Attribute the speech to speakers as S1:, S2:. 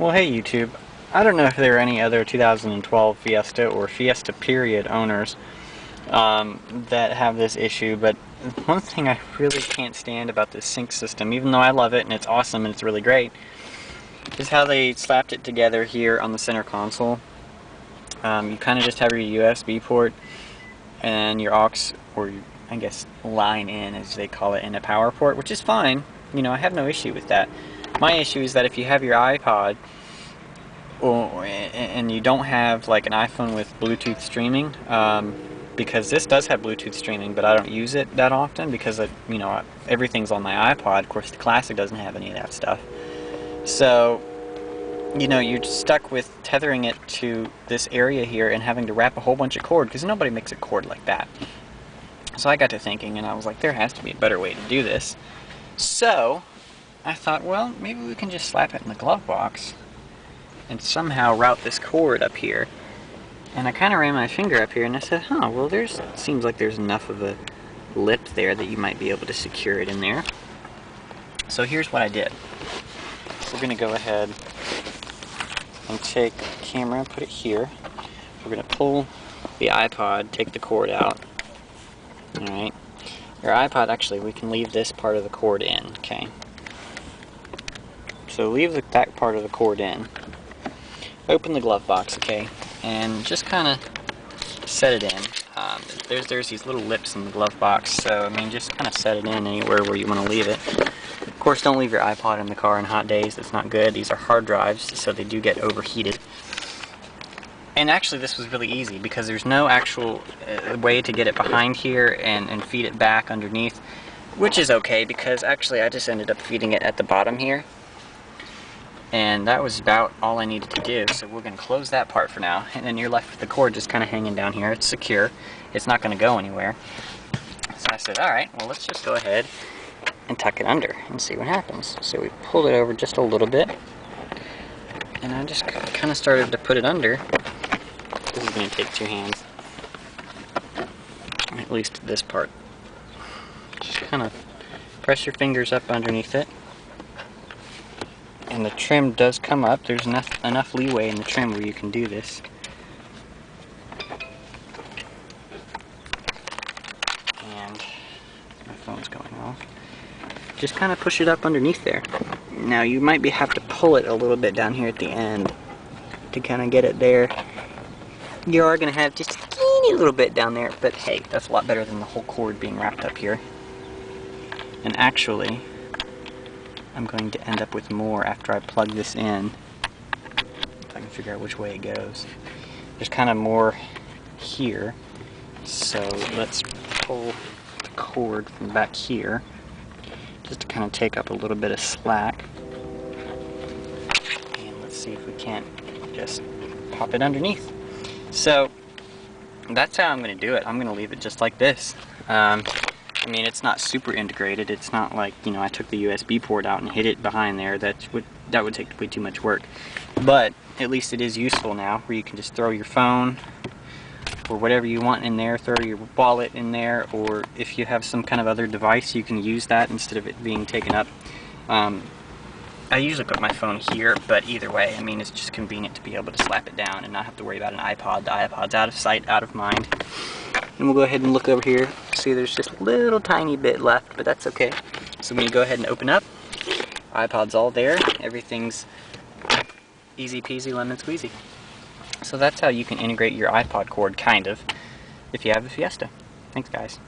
S1: Well, hey YouTube. I don't know if there are any other 2012 Fiesta or Fiesta period owners that have this issue, but one thing I really can't stand about this sync system, even though I love it and it's awesome and it's really great, is how they slapped it together here on the center console. You kind of just have your USB port and your aux, or I guess line in as they call it, in a power port, which is fine. You know, I have no issue with that. My issue is that if you have your iPod and you don't have like an iPhone with Bluetooth streaming, because this does have Bluetooth streaming, but I don't use it that often because you know, everything's on my iPod. Of course, the Classic doesn't have any of that stuff. So, you know, you're stuck with tethering it to this area here and having to wrap a whole bunch of cord, because nobody makes a cord like that. So I got to thinking, and I was like, there has to be a better way to do this. So I thought, well, maybe we can just slap it in the glove box and somehow route this cord up here. And I kind of ran my finger up here and I said, huh, well, seems like there's enough of a lip there that you might be able to secure it in there. So here's what I did. We're going to go ahead and take the camera and put it here. We're going to pull the iPod, take the cord out. Alright. Your iPod, actually, we can leave this part of the cord in, okay? So leave the back part of the cord in. Open the glove box, okay? And just kind of set it in. There's these little lips in the glove box, so I mean, just kind of set it in anywhere where you want to leave it. Of course, don't leave your iPod in the car on hot days. That's not good. These are hard drives, so they do get overheated. And actually, this was really easy because there's no actual way to get it behind here and feed it back underneath, which is okay because actually I just ended up feeding it at the bottom here. And that was about all I needed to do. So we're going to close that part for now, and then you're left with the cord just kind of hanging down here. It's secure. It's not going to go anywhere. So I said, alright, well, let's just go ahead and tuck it under and see what happens. So we pulled it over just a little bit, and I just kind of started to put it under. This is going to take two hands, at least this part. Just kind of press your fingers up underneath it. And the trim does come up. There's enough leeway in the trim where you can do this. And my phone's going off. Just kind of push it up underneath there. Now you might have to pull it a little bit down here at the end to kind of get it there. You are going to have just a teeny little bit down there, but hey, that's a lot better than the whole cord being wrapped up here. And actually, I'm going to end up with more after I plug this in. If I can figure out which way it goes. There's kind of more here. So let's pull the cord from back here, just to kind of take up a little bit of slack. And let's see if we can't just pop it underneath. So that's how I'm going to do it. I'm going to leave it just like this. I mean, it's not super integrated. It's not like, you know, I took the USB port out and hid it behind there. That would take way too much work. But at least it is useful now, where you can just throw your phone or whatever you want in there, throw your wallet in there, or if you have some kind of other device, you can use that instead of it being taken up. I usually put my phone here, but either way, I mean, it's just convenient to be able to slap it down and not have to worry about an iPod. The iPod's out of sight, out of mind. And we'll go ahead and look over here. See, there's just a little tiny bit left, but that's okay. So when you go ahead and open up, iPod's all there. Everything's easy peasy lemon squeezy. So that's how you can integrate your iPod cord, kind of, if you have a Fiesta. Thanks, guys.